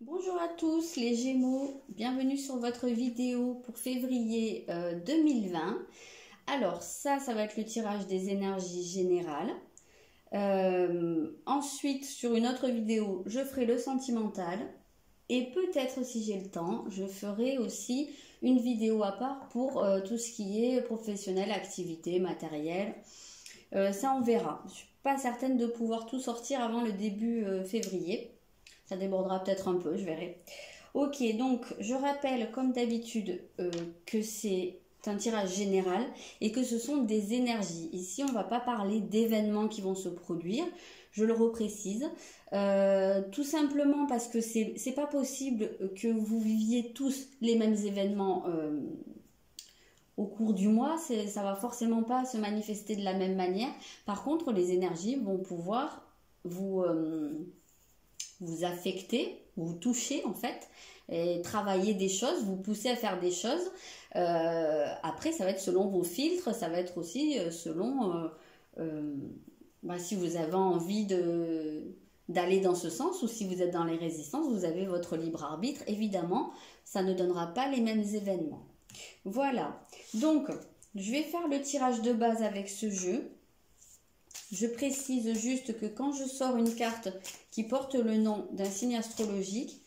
Bonjour à tous les Gémeaux, bienvenue sur votre vidéo pour février 2020. Alors ça va être le tirage des énergies générales. Ensuite, sur une autre vidéo, je ferai le sentimental. Et peut-être, si j'ai le temps, je ferai aussi une vidéo à part pour tout ce qui est professionnel, activité, matériel. Ça, on verra. Je ne suis pas certaine de pouvoir tout sortir avant le début février. Ça débordera peut-être un peu, je verrai. Ok, donc je rappelle comme d'habitude que c'est un tirage général et que ce sont des énergies. Ici, on ne va pas parler d'événements qui vont se produire, je le reprécise. Tout simplement parce que c'est pas possible que vous viviez tous les mêmes événements au cours du mois. Ça va forcément pas se manifester de la même manière. Par contre, les énergies vont pouvoir vous affecter, vous toucher en fait, et travailler des choses, vous pousser à faire des choses. Après, ça va être selon vos filtres, ça va être aussi selon si vous avez envie d'aller dans ce sens ou si vous êtes dans les résistances, vous avez votre libre arbitre. Évidemment, ça ne donnera pas les mêmes événements. Voilà, donc je vais faire le tirage de base avec ce jeu. Je précise juste que quand je sors une carte qui porte le nom d'un signe astrologique,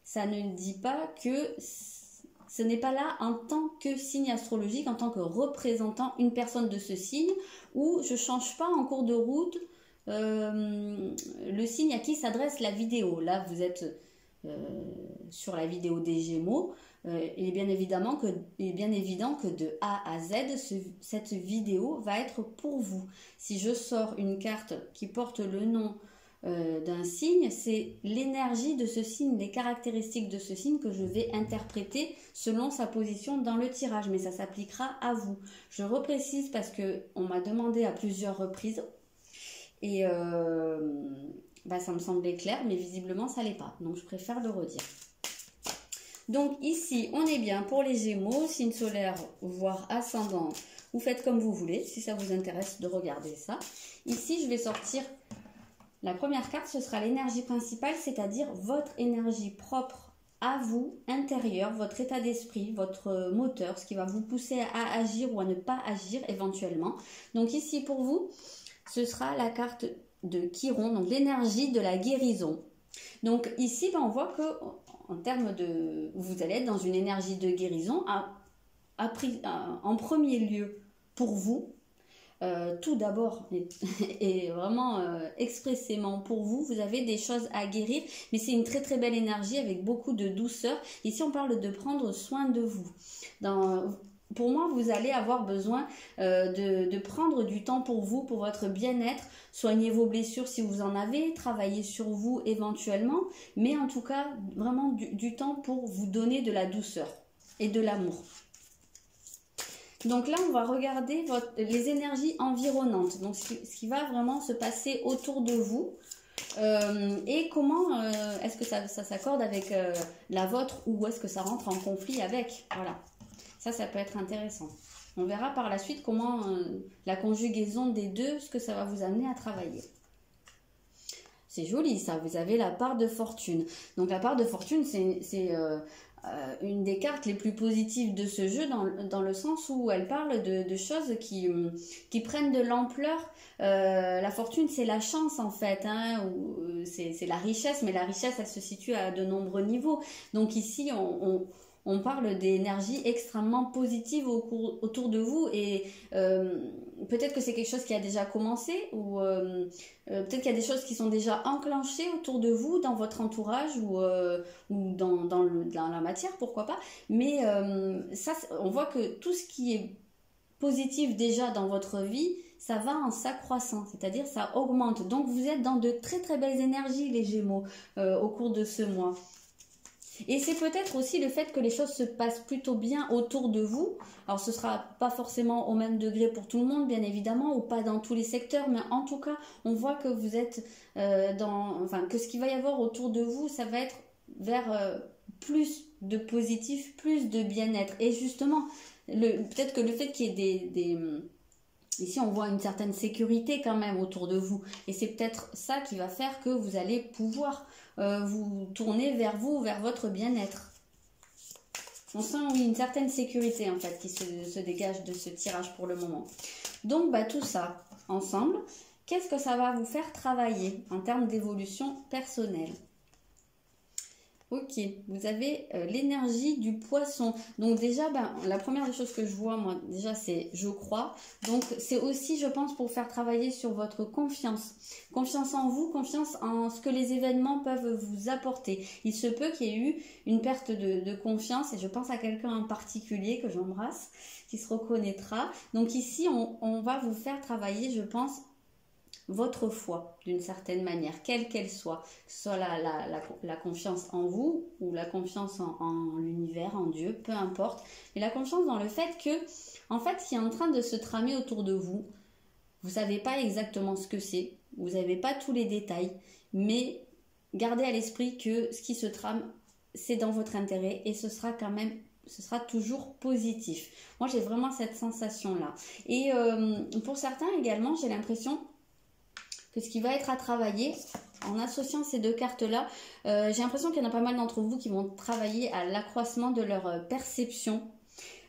ça ne dit pas que ce n'est pas là en tant que signe astrologique, en tant que représentant une personne de ce signe, ou je ne change pas en cours de route le signe à qui s'adresse la vidéo. Là, vous êtes sur la vidéo des Gémeaux. Il est bien évident que de A à Z, cette vidéo va être pour vous. Si je sors une carte qui porte le nom d'un signe, c'est l'énergie de ce signe, les caractéristiques de ce signe que je vais interpréter selon sa position dans le tirage, mais ça s'appliquera à vous. Je reprécise parce qu'on m'a demandé à plusieurs reprises et ça me semblait clair, mais visiblement ça l'est pas, donc je préfère le redire. Donc ici, on est bien pour les Gémeaux, signe solaire, voire ascendant. Vous faites comme vous voulez, si ça vous intéresse de regarder ça. Ici, je vais sortir la première carte, ce sera l'énergie principale, c'est-à-dire votre énergie propre à vous, intérieure, votre état d'esprit, votre moteur, ce qui va vous pousser à agir ou à ne pas agir éventuellement. Donc ici, pour vous, ce sera la carte de Chiron, donc l'énergie de la guérison. Donc ici, on voit que en termes de... vous allez être dans une énergie de guérison en premier lieu pour vous. Tout d'abord et vraiment expressément pour vous, vous avez des choses à guérir, mais c'est une très très belle énergie avec beaucoup de douceur. Ici, on parle de prendre soin de vous. Pour moi, vous allez avoir besoin de prendre du temps pour vous, pour votre bien-être. Soignez vos blessures si vous en avez, travaillez sur vous éventuellement, mais en tout cas, vraiment du temps pour vous donner de la douceur et de l'amour. Donc là, on va regarder les énergies environnantes, donc ce qui va vraiment se passer autour de vous. Et comment est-ce que ça s'accorde avec la vôtre ou est-ce que ça rentre en conflit avec, voilà. Ça peut être intéressant. On verra par la suite comment la conjugaison des deux, ce que ça va vous amener à travailler. C'est joli ça, vous avez la part de fortune. Donc la part de fortune, c'est une des cartes les plus positives de ce jeu dans le sens où elle parle de choses qui prennent de l'ampleur. La fortune, c'est la chance en fait, hein, c'est la richesse, mais la richesse, elle se situe à de nombreux niveaux. Donc ici, on parle d'énergie extrêmement positive autour de vous et peut-être que c'est quelque chose qui a déjà commencé ou peut-être qu'il y a des choses qui sont déjà enclenchées autour de vous, dans votre entourage ou dans la matière, pourquoi pas. Mais ça, on voit que tout ce qui est positif déjà dans votre vie, ça va en s'accroissant, c'est-à-dire ça augmente. Donc vous êtes dans de très très belles énergies les Gémeaux au cours de ce mois. Et c'est peut-être aussi le fait que les choses se passent plutôt bien autour de vous. Alors ce ne sera pas forcément au même degré pour tout le monde, bien évidemment, ou pas dans tous les secteurs, mais en tout cas, on voit que vous êtes que ce qu'il va y avoir autour de vous, ça va être vers plus de positif, plus de bien-être. Et justement, peut-être que le fait qu'il y ait ici, on voit une certaine sécurité quand même autour de vous. Et c'est peut-être ça qui va faire que vous allez pouvoir vous tourner vers vous, vers votre bien-être. On sent une certaine sécurité en fait qui se dégage de ce tirage pour le moment. Donc tout ça ensemble, qu'est-ce que ça va vous faire travailler en termes d'évolution personnelle? Ok, vous avez l'énergie du poisson. Donc déjà, la première des choses que je vois, moi, déjà, c'est je crois. Donc c'est aussi, je pense, pour faire travailler sur votre confiance. Confiance en vous, confiance en ce que les événements peuvent vous apporter. Il se peut qu'il y ait eu une perte de confiance, et je pense à quelqu'un en particulier que j'embrasse, qui se reconnaîtra. Donc ici, on va vous faire travailler, je pense, votre foi d'une certaine manière, quelle qu'elle soit, que ce soit la confiance en vous ou la confiance en l'univers, en Dieu, peu importe, mais la confiance dans le fait que, en fait, ce qui est en train de se tramer autour de vous, vous savez pas exactement ce que c'est, vous n'avez pas tous les détails, mais gardez à l'esprit que ce qui se trame, c'est dans votre intérêt et ce sera quand même, ce sera toujours positif. Moi, j'ai vraiment cette sensation-là. Et pour certains également, j'ai l'impression que ce qui va être à travailler, en associant ces deux cartes-là, j'ai l'impression qu'il y en a pas mal d'entre vous qui vont travailler à l'accroissement de leur perception.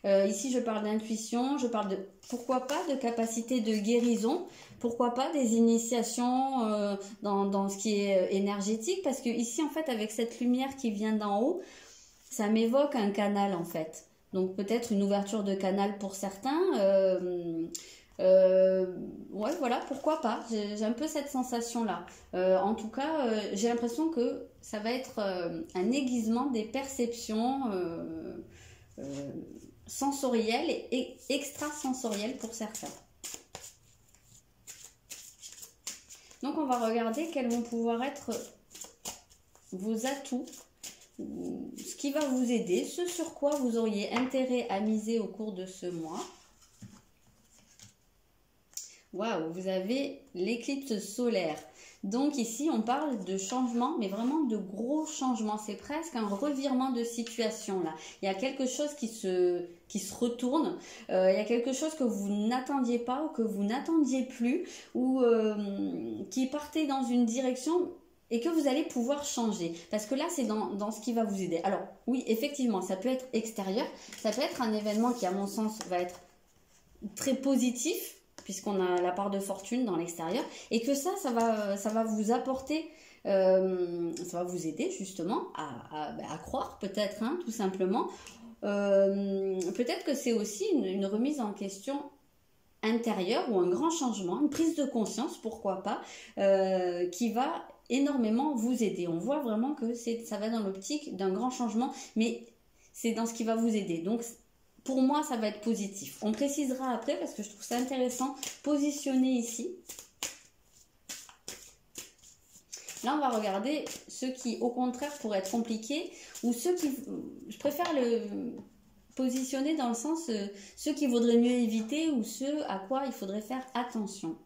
Ici, je parle d'intuition, je parle de, pourquoi pas, de capacité de guérison, pourquoi pas des initiations dans ce qui est énergétique, parce que ici, en fait, avec cette lumière qui vient d'en haut, ça m'évoque un canal, en fait. Donc, peut-être une ouverture de canal pour certains, ouais, voilà, pourquoi pas. J'ai un peu cette sensation-là. En tout cas, j'ai l'impression que ça va être un aiguisement des perceptions sensorielles et extrasensorielles pour certains. Donc, on va regarder quels vont pouvoir être vos atouts, ce qui va vous aider, ce sur quoi vous auriez intérêt à miser au cours de ce mois. Waouh, vous avez l'éclipse solaire. Donc ici, on parle de changement, mais vraiment de gros changements. C'est presque un revirement de situation là. Il y a quelque chose qui se retourne. Il y a quelque chose que vous n'attendiez pas ou que vous n'attendiez plus ou qui partait dans une direction et que vous allez pouvoir changer. Parce que là, c'est dans ce qui va vous aider. Alors oui, effectivement, ça peut être extérieur. Ça peut être un événement qui, à mon sens, va être très positif, puisqu'on a la part de fortune dans l'extérieur, et que ça va vous apporter, ça va vous aider justement à croire peut-être, hein, tout simplement. Peut-être que c'est aussi une remise en question intérieure ou un grand changement, une prise de conscience, pourquoi pas, qui va énormément vous aider. On voit vraiment que ça va dans l'optique d'un grand changement, mais c'est dans ce qui va vous aider. Donc, pour moi, ça va être positif. On précisera après parce que je trouve ça intéressant. Positionner ici. Là, on va regarder ceux qui, au contraire, pourraient être compliqués ou ceux qui... Je préfère le positionner dans le sens ceux qu'il vaudrait mieux éviter ou ceux à quoi il faudrait faire attention.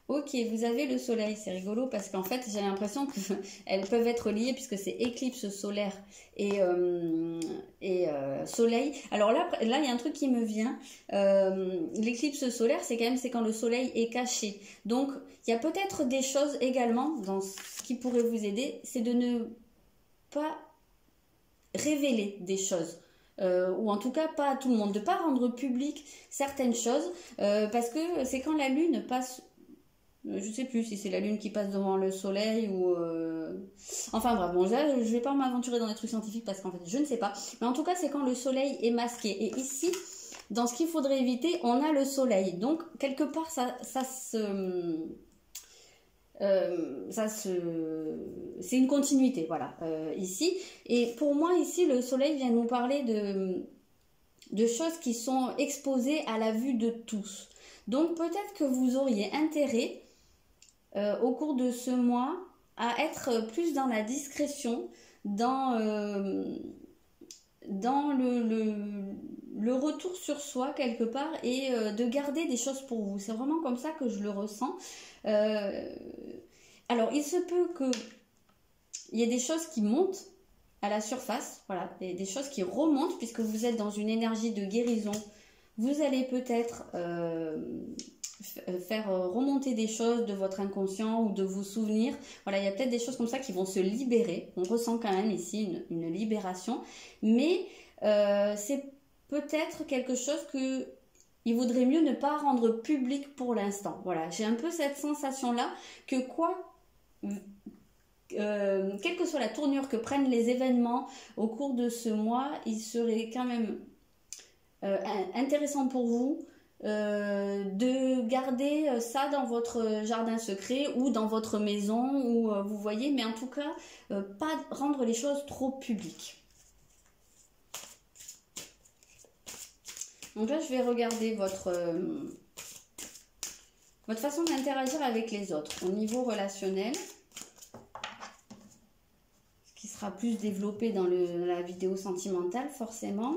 Ok, vous avez le soleil, c'est rigolo parce qu'en fait j'ai l'impression qu'elles peuvent être liées puisque c'est éclipse solaire et soleil. Alors là il y a un truc qui me vient, l'éclipse solaire c'est quand le soleil est caché. Donc il y a peut-être des choses également dans ce qui pourrait vous aider, c'est de ne pas révéler des choses. Ou en tout cas pas à tout le monde, de ne pas rendre public certaines choses parce que c'est quand la lune passe... Je sais plus si c'est la lune qui passe devant le soleil ou... Enfin bref, bon, là, je vais pas m'aventurer dans des trucs scientifiques parce qu'en fait, je ne sais pas. Mais en tout cas, c'est quand le soleil est masqué. Et ici, dans ce qu'il faudrait éviter, on a le soleil. Donc, quelque part, c'est une continuité, voilà, ici. Et pour moi, ici, le soleil vient nous parler de choses qui sont exposées à la vue de tous. Donc, peut-être que vous auriez intérêt... au cours de ce mois, à être plus dans la discrétion, dans le retour sur soi quelque part et de garder des choses pour vous. C'est vraiment comme ça que je le ressens. Alors, il se peut qu'il y ait des choses qui montent à la surface, voilà, des choses qui remontent puisque vous êtes dans une énergie de guérison. Vous allez peut-être... faire remonter des choses de votre inconscient ou de vos souvenirs. Voilà, il y a peut-être des choses comme ça qui vont se libérer. On ressent quand même ici une libération, mais c'est peut-être quelque chose que il vaudrait mieux ne pas rendre public pour l'instant. Voilà, j'ai un peu cette sensation-là que quelle que soit la tournure que prennent les événements au cours de ce mois, il serait quand même intéressant pour vous de garder ça dans votre jardin secret ou dans votre maison, ou vous voyez, mais en tout cas, pas rendre les choses trop publiques. Donc là, je vais regarder votre façon d'interagir avec les autres au niveau relationnel, ce qui sera plus développé dans la vidéo sentimentale, forcément.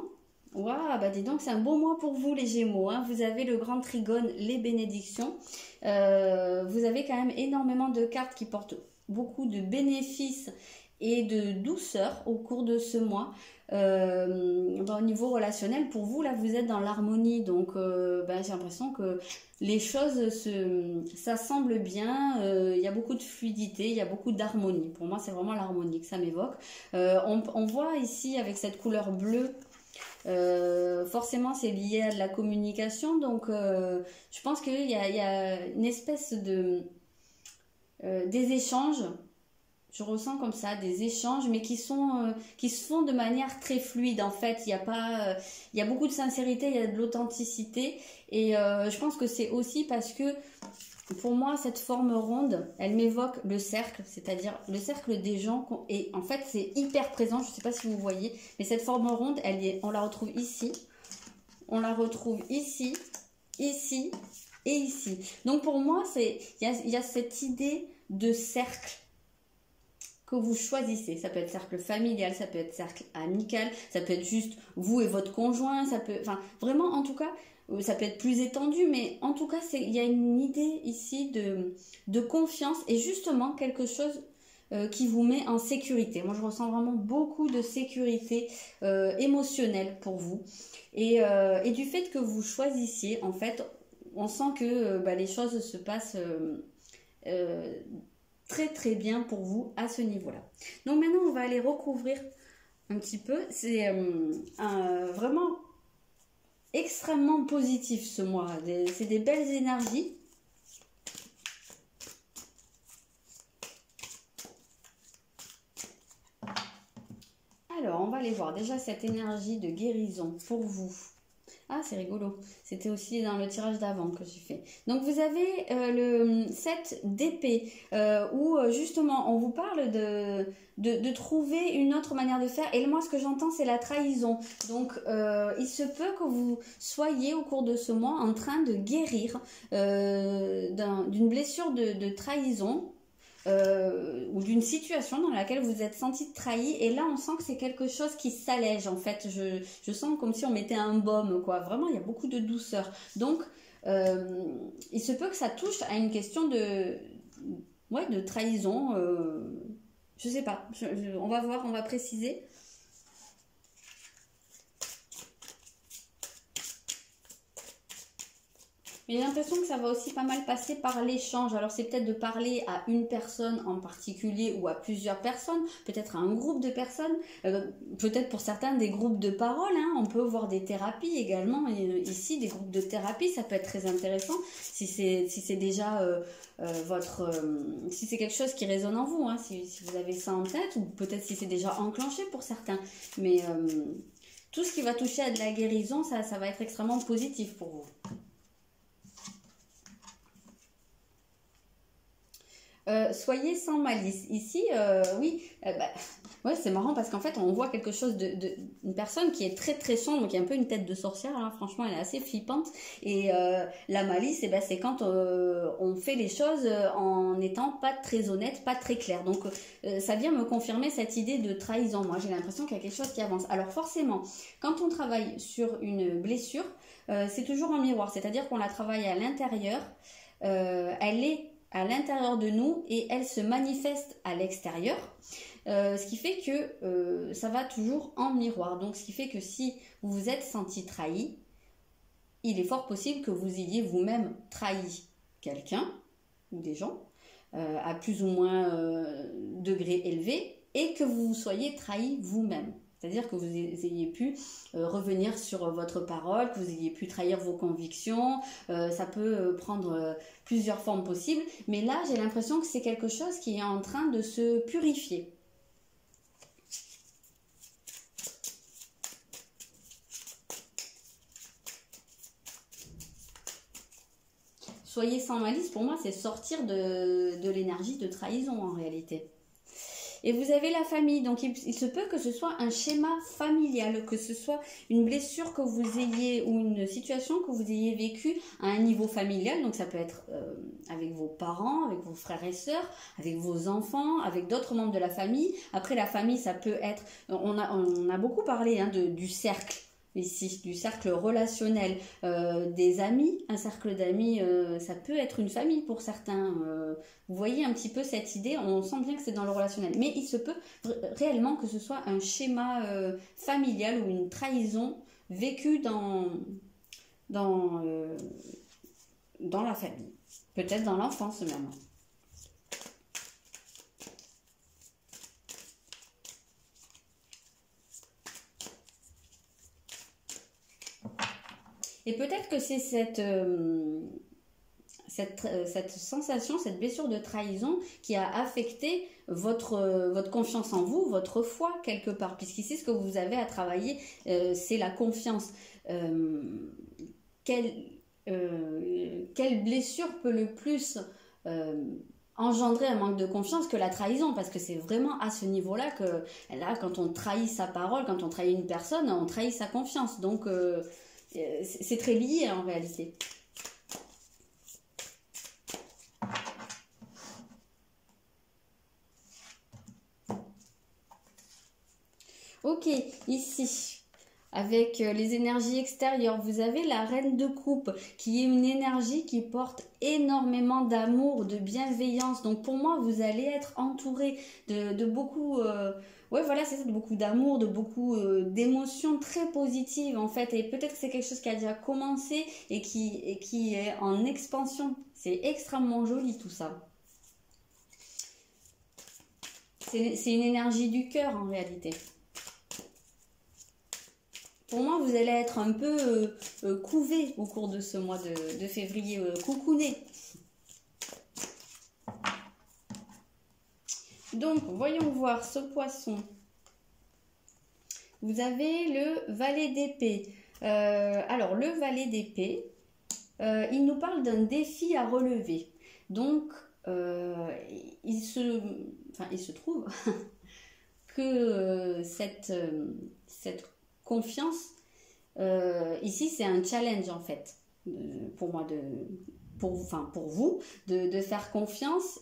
Waouh, bah dis donc, c'est un beau mois pour vous les Gémeaux, hein. Vous avez le grand trigone, les bénédictions. Vous avez quand même énormément de cartes qui portent beaucoup de bénéfices et de douceur au cours de ce mois. Au niveau relationnel, pour vous, là, vous êtes dans l'harmonie. Donc, j'ai l'impression que les choses s'assemblent bien. Il y a beaucoup de fluidité, il y a beaucoup d'harmonie. Pour moi, c'est vraiment l'harmonie que ça m'évoque. On voit ici, avec cette couleur bleue, forcément c'est lié à de la communication, donc je pense qu'il y a une espèce de des échanges, je ressens comme ça des échanges, mais qui se font de manière très fluide. En fait, il y a beaucoup de sincérité, il y a de l'authenticité, et je pense que c'est aussi parce que pour moi, cette forme ronde, elle m'évoque le cercle, c'est-à-dire le cercle des gens. Et en fait, c'est hyper présent, je ne sais pas si vous voyez, mais cette forme ronde, on la retrouve ici, on la retrouve ici, ici et ici. Donc pour moi, il y a cette idée de cercle que vous choisissez. Ça peut être cercle familial, ça peut être cercle amical, ça peut être juste vous et votre conjoint, ça peut, enfin vraiment en tout cas, ça peut être plus étendu, mais en tout cas, il y a une idée ici de confiance et justement quelque chose qui vous met en sécurité. Moi, je ressens vraiment beaucoup de sécurité émotionnelle pour vous. Et du fait que vous choisissiez, en fait, on sent que les choses se passent très très bien pour vous à ce niveau-là. Donc maintenant, on va aller recouvrir un petit peu. C'est vraiment extrêmement positif ce mois, c'est des belles énergies. Alors, on va aller voir déjà cette énergie de guérison pour vous. Ah, c'est rigolo. C'était aussi dans le tirage d'avant que j'ai fait. Donc, vous avez le 7 d'épée où justement, on vous parle de trouver une autre manière de faire. Et moi, ce que j'entends, c'est la trahison. Donc, il se peut que vous soyez au cours de ce mois en train de guérir d'une blessure de trahison. Ou d'une situation dans laquelle vous êtes senti trahi, et là on sent que c'est quelque chose qui s'allège. En fait, je sens comme si on mettait un baume, quoi. Vraiment, il y a beaucoup de douceur. Donc il se peut que ça touche à une question de trahison. Je sais pas, on va voir, on va préciser. J'ai l'impression que ça va aussi pas mal passer par l'échange. Alors c'est peut-être de parler à une personne en particulier ou à plusieurs personnes, peut-être à un groupe de personnes, peut-être pour certains des groupes de parole, hein. On peut voir des thérapies également, et ici des groupes de thérapie, ça peut être très intéressant si c'est déjà si c'est quelque chose qui résonne en vous, hein, si vous avez ça en tête, ou peut-être si c'est déjà enclenché pour certains. Mais tout ce qui va toucher à de la guérison, ça va être extrêmement positif pour vous. Soyez sans malice. Ici, oui, ouais, c'est marrant parce qu'en fait, on voit quelque chose une personne qui est très très sombre, qui a un peu une tête de sorcière, hein. Franchement, elle est assez flippante. Et la malice, c'est quand on fait les choses en n'étant pas très honnête, pas très clair. Donc, ça vient me confirmer cette idée de trahison. Moi, j'ai l'impression qu'il y a quelque chose qui avance. Alors forcément, quand on travaille sur une blessure, c'est toujours un miroir. C'est-à-dire qu'on la travaille à l'intérieur, elle est à l'intérieur de nous et elle se manifeste à l'extérieur, ce qui fait que ça va toujours en miroir. Donc ce qui fait que si vous vous êtes senti trahi, il est fort possible que vous ayez vous-même trahi quelqu'un ou des gens à plus ou moins degré élevé et que vous soyez trahi vous-même. C'est-à-dire que vous ayez pu revenir sur votre parole, que vous ayez pu trahir vos convictions. Ça peut prendre plusieurs formes possibles. Mais là, j'ai l'impression que c'est quelque chose qui est en train de se purifier. Soyez sans malice, pour moi, c'est sortir de l'énergie de trahison en réalité. Et vous avez la famille, donc il se peut que ce soit un schéma familial, que ce soit une blessure que vous ayez ou une situation que vous ayez vécue à un niveau familial. Donc ça peut être avec vos parents, avec vos frères et sœurs, avec vos enfants, avec d'autres membres de la famille. Après la famille, ça peut être, on a beaucoup parlé du cercle. Ici, du cercle relationnel, des amis, un cercle d'amis, ça peut être une famille pour certains. Vous voyez un petit peu cette idée, on sent bien que c'est dans le relationnel. Mais il se peut réellement que ce soit un schéma familial ou une trahison vécue dans la famille. Peut-être dans l'enfance même. Et peut-être que c'est cette sensation, cette blessure de trahison qui a affecté votre confiance en vous, votre foi quelque part. Puisqu'ici, ce que vous avez à travailler, c'est la confiance. Quelle blessure peut le plus engendrer un manque de confiance que la trahison? Parce que c'est vraiment à ce niveau-là que, là, quand on trahit sa parole, quand on trahit une personne, on trahit sa confiance. Donc, c'est très lié en réalité. Ok, ici, avec les énergies extérieures, vous avez la reine de coupe, qui est une énergie qui porte énormément d'amour, de bienveillance. Donc pour moi, vous allez être entouré de beaucoup... ouais, voilà, c'est ça, de beaucoup d'amour, de beaucoup d'émotions très positives en fait. Et peut-être que c'est quelque chose qui a déjà commencé et qui est en expansion. C'est extrêmement joli tout ça. C'est une énergie du cœur en réalité. Pour moi, vous allez être un peu couvé au cours de ce mois de février, coucouné. Donc, voyons voir ce poisson. Vous avez le valet d'épée. Alors, le valet d'épée, il nous parle d'un défi à relever. Donc, il se trouve que cette confiance, ici, c'est un challenge en fait, pour moi, pour vous, de faire confiance.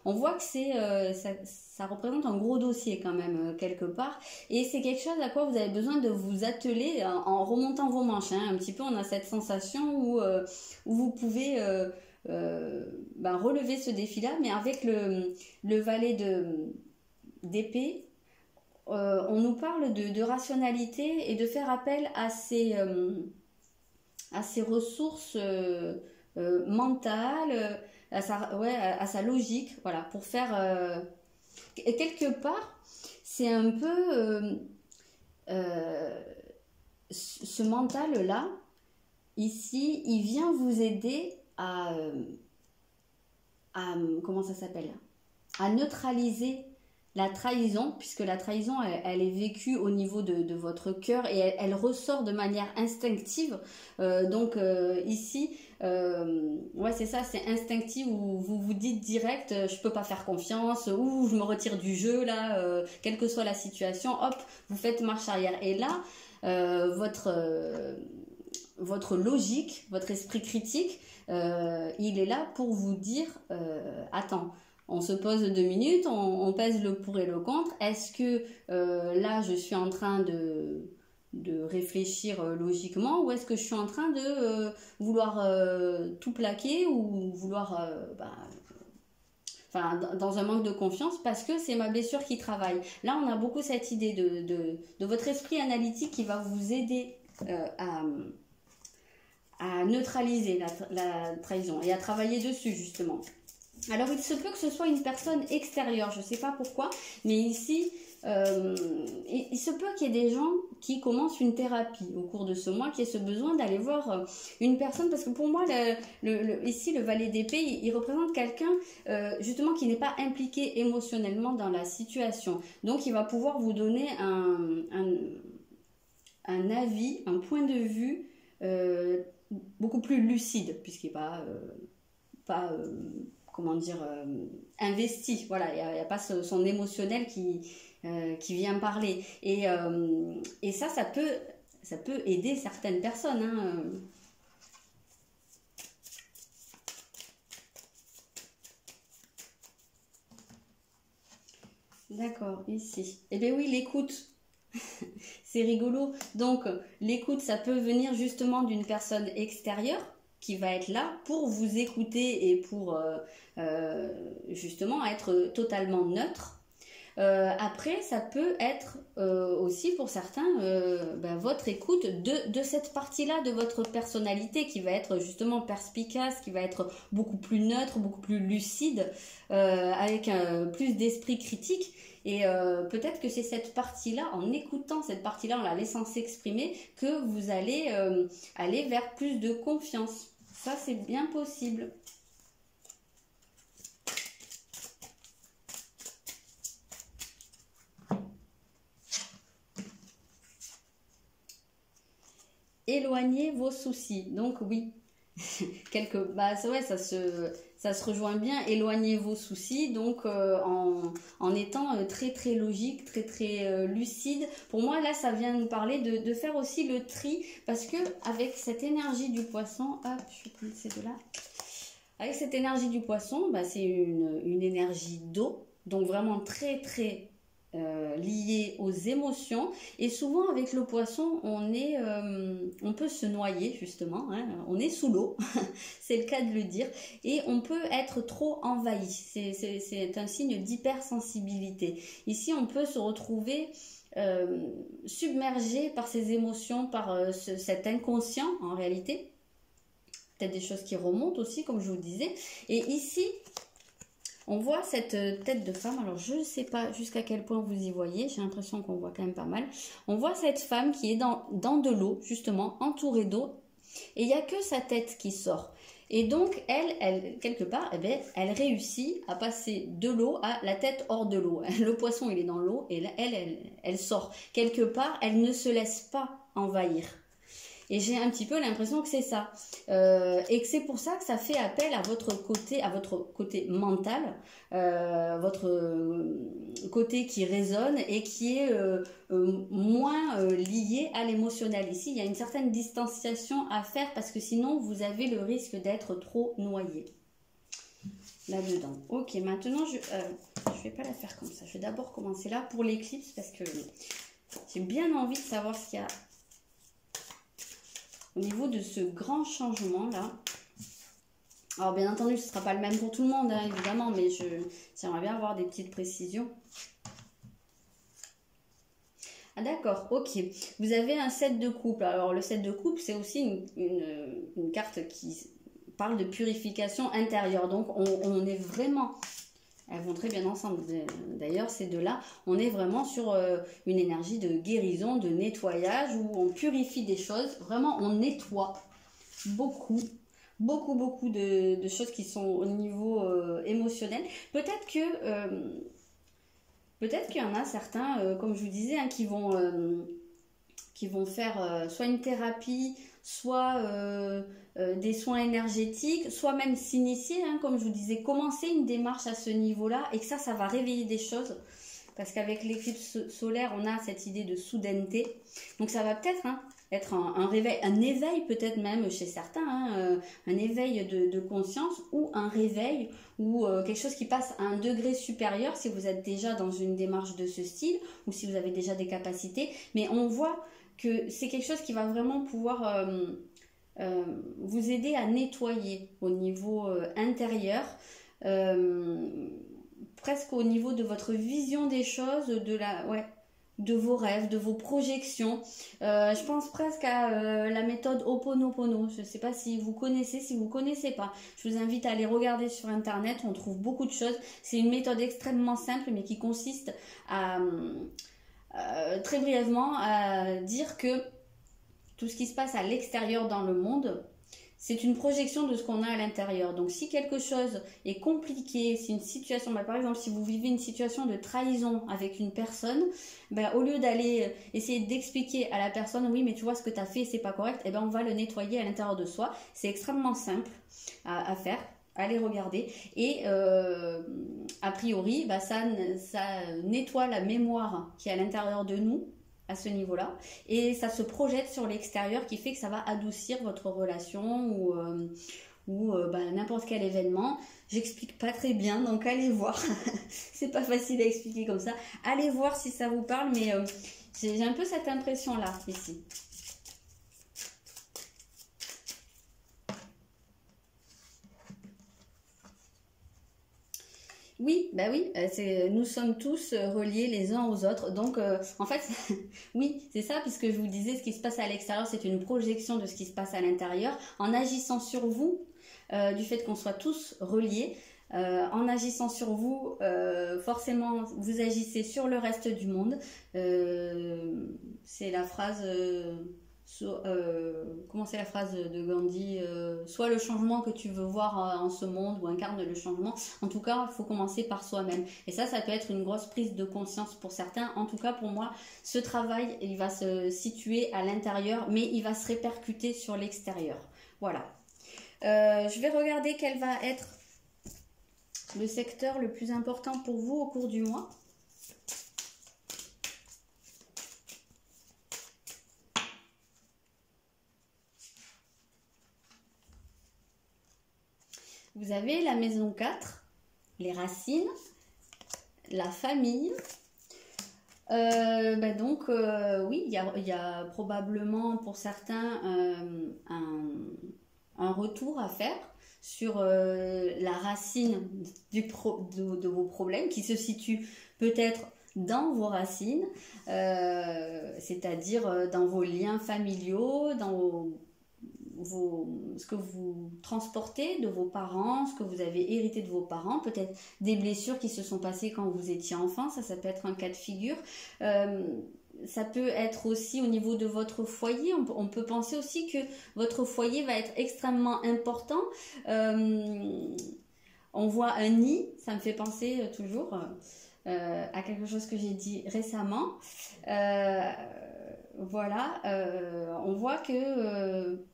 On voit que ça représente un gros dossier quand même, quelque part. Et c'est quelque chose à quoi vous avez besoin de vous atteler en remontant vos manches. Un petit peu, on a cette sensation où vous pouvez relever ce défi-là, mais avec le valet d'épée, on nous parle de rationalité et de faire appel à ces ressources mentales, à sa logique, voilà, pour faire quelque part, c'est un peu ce mental-là, ici, il vient vous aider à comment ça s'appelle, à neutraliser la trahison, puisque la trahison, elle est vécue au niveau de votre cœur et elle ressort de manière instinctive. Donc ici, ouais, c'est ça, c'est instinctif où vous vous dites direct, je peux pas faire confiance, ou je me retire du jeu, là, quelle que soit la situation, hop, vous faites marche arrière. Et là, votre logique, votre esprit critique, il est là pour vous dire, attends, on se pose 2 minutes, on pèse le pour et le contre. Est-ce que là, je suis en train de réfléchir logiquement, ou est-ce que je suis en train de vouloir tout plaquer ou vouloir... dans un manque de confiance parce que c'est ma blessure qui travaille. Là, on a beaucoup cette idée de votre esprit analytique qui va vous aider à neutraliser la trahison et à travailler dessus justement. Alors il se peut que ce soit une personne extérieure, je ne sais pas pourquoi, mais ici il se peut qu'il y ait des gens qui commencent une thérapie au cours de ce mois, qui aient ce besoin d'aller voir une personne, parce que pour moi ici le valet d'épée il représente quelqu'un justement qui n'est pas impliqué émotionnellement dans la situation, donc il va pouvoir vous donner un avis, un point de vue beaucoup plus lucide, puisqu'il n'est pas comment dire, investi, voilà, il n'y a pas son émotionnel qui vient parler, et ça peut aider certaines personnes, hein. D'accord, ici, eh bien oui, l'écoute. C'est rigolo, donc l'écoute, ça peut venir justement d'une personne extérieure qui va être là pour vous écouter et pour justement être totalement neutre. Après, ça peut être aussi pour certains votre écoute de cette partie-là de votre personnalité qui va être justement perspicace, qui va être beaucoup plus neutre, beaucoup plus lucide, avec plus d'esprit critique. Et peut-être que c'est cette partie-là, en écoutant cette partie-là, en la laissant s'exprimer, que vous allez aller vers plus de confiance. Ça, c'est bien possible. Éloignez vos soucis. Donc oui, ouais, ça se rejoint bien. Éloignez vos soucis, donc en étant très très logique, très très lucide. Pour moi là, ça vient nous parler de faire aussi le tri, parce que avec cette énergie du poisson, hop, je vais prendre ces deux-là. Avec cette énergie du poisson, c'est une énergie d'eau, donc vraiment très très lié aux émotions, et souvent avec le poisson on peut se noyer justement, hein, on est sous l'eau c'est le cas de le dire, et on peut être trop envahi, c'est un signe d'hypersensibilité. Ici on peut se retrouver submergé par ces émotions, par cet inconscient en réalité, peut-être des choses qui remontent aussi comme je vous le disais, et ici on voit cette tête de femme. Alors je ne sais pas jusqu'à quel point vous y voyez, j'ai l'impression qu'on voit quand même pas mal. On voit cette femme qui est dans de l'eau, justement, entourée d'eau, et il n'y a que sa tête qui sort. Et donc elle quelque part, elle réussit à passer de l'eau à la tête hors de l'eau. Le poisson il est dans l'eau, et elle sort. Quelque part, elle ne se laisse pas envahir. Et j'ai un petit peu l'impression que c'est ça. Et que c'est pour ça que ça fait appel à votre côté mental, votre côté qui résonne et qui est moins lié à l'émotionnel. Ici, il y a une certaine distanciation à faire, parce que sinon, vous avez le risque d'être trop noyé là-dedans. Ok, maintenant, je vais pas la faire comme ça. Je vais d'abord commencer là pour l'éclipse, parce que j'ai bien envie de savoir ce qu'il y a au niveau de ce grand changement là. Alors bien entendu ce ne sera pas le même pour tout le monde, hein, évidemment, mais j'aimerais bien avoir des petites précisions. Ah d'accord, ok. Vous avez un 7 de coupe. Alors le 7 de coupe, c'est aussi une carte qui parle de purification intérieure. Donc on est vraiment... Elles vont très bien ensemble. D'ailleurs, ces deux-là, on est vraiment sur une énergie de guérison, de nettoyage, où on purifie des choses. Vraiment, on nettoie beaucoup de choses qui sont au niveau émotionnel. Peut-être qu'il y en a certains, comme je vous disais, hein, qui vont faire soit une thérapie, soit des soins énergétiques, soit même s'initier, hein, comme je vous disais, commencer une démarche à ce niveau-là, et que ça va réveiller des choses, parce qu'avec l'éclipse solaire, on a cette idée de soudaineté, donc ça va peut-être être un réveil, un éveil peut-être même chez certains, hein, un éveil de conscience, ou un réveil, ou quelque chose qui passe à un degré supérieur, si vous êtes déjà dans une démarche de ce style, ou si vous avez déjà des capacités, mais on voit que c'est quelque chose qui va vraiment pouvoir vous aider à nettoyer au niveau intérieur, presque au niveau de votre vision des choses, de vos rêves, de vos projections. Je pense presque à la méthode Ho'oponopono. Je ne sais pas si vous connaissez, si vous ne connaissez pas. Je vous invite à aller regarder sur Internet, on trouve beaucoup de choses. C'est une méthode extrêmement simple, mais qui consiste à, très brièvement, à dire que tout ce qui se passe à l'extérieur dans le monde, c'est une projection de ce qu'on a à l'intérieur. Donc si quelque chose est compliqué, si une situation, par exemple si vous vivez une situation de trahison avec une personne, au lieu d'aller essayer d'expliquer à la personne, oui mais tu vois ce que tu as fait c'est pas correct, on va le nettoyer à l'intérieur de soi. C'est extrêmement simple à faire. Allez regarder et a priori ça nettoie la mémoire qui est à l'intérieur de nous à ce niveau-là, et ça se projette sur l'extérieur qui fait que ça va adoucir votre relation ou n'importe quel événement. J'explique pas très bien, donc allez voir. C'est pas facile à expliquer comme ça. Allez voir si ça vous parle, mais j'ai un peu cette impression-là ici. Oui, oui, nous sommes tous reliés les uns aux autres. Donc, en fait, oui, c'est ça, puisque je vous disais, ce qui se passe à l'extérieur, c'est une projection de ce qui se passe à l'intérieur. En agissant sur vous, du fait qu'on soit tous reliés, en agissant sur vous, forcément, vous agissez sur le reste du monde. C'est la phrase... comment c'est la phrase de Gandhi, soit le changement que tu veux voir en ce monde ou incarne le changement. En tout cas, il faut commencer par soi-même. Et ça peut être une grosse prise de conscience pour certains. En tout cas, pour moi, ce travail, il va se situer à l'intérieur, mais il va se répercuter sur l'extérieur. Voilà. Je vais regarder quel va être le secteur le plus important pour vous au cours du mois. Vous avez la maison 4, les racines, la famille. Oui, il y a probablement pour certains un retour à faire sur la racine de vos problèmes qui se situe peut-être dans vos racines, c'est-à-dire dans vos liens familiaux, dans ce que vous transportez de vos parents, ce que vous avez hérité de vos parents, peut-être des blessures qui se sont passées quand vous étiez enfant, ça peut être un cas de figure. Ça peut être aussi au niveau de votre foyer, on peut penser aussi que votre foyer va être extrêmement important. On voit un nid, ça me fait penser toujours à quelque chose que j'ai dit récemment. Voilà, on voit que...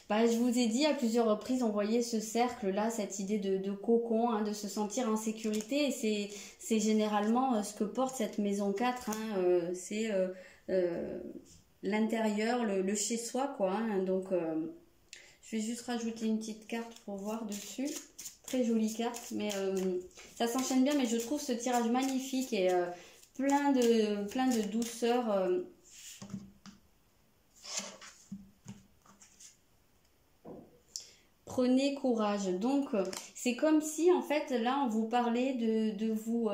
je vous ai dit à plusieurs reprises, on voyait ce cercle-là, cette idée de cocon, hein, de se sentir en sécurité. Et c'est généralement ce que porte cette maison 4. C'est l'intérieur, le chez-soi, quoi. Hein. Donc, je vais juste rajouter une petite carte pour voir dessus. Très jolie carte, mais ça s'enchaîne bien. Mais je trouve ce tirage magnifique et plein de douceur. Prenez courage. Donc, c'est comme si, en fait, là, on vous parlait de vous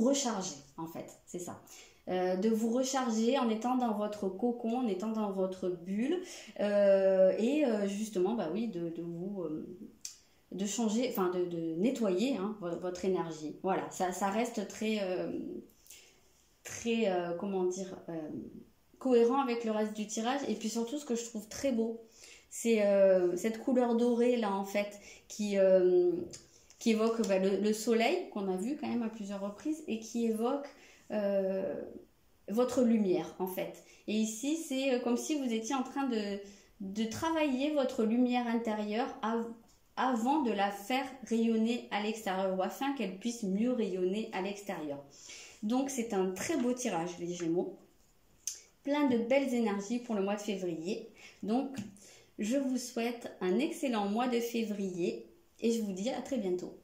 recharger, en fait. C'est ça. De vous recharger en étant dans votre cocon, en étant dans votre bulle. Justement, oui, de changer, enfin, de nettoyer votre énergie. Voilà, ça reste très, cohérent avec le reste du tirage. Et puis surtout, ce que je trouve très beau, c'est cette couleur dorée là en fait qui évoque le soleil qu'on a vu quand même à plusieurs reprises et qui évoque votre lumière en fait. Et ici c'est comme si vous étiez en train de travailler votre lumière intérieure avant de la faire rayonner à l'extérieur, ou afin qu'elle puisse mieux rayonner à l'extérieur. Donc c'est un très beau tirage les Gémeaux. Plein de belles énergies pour le mois de février. Donc, je vous souhaite un excellent mois de février et je vous dis à très bientôt.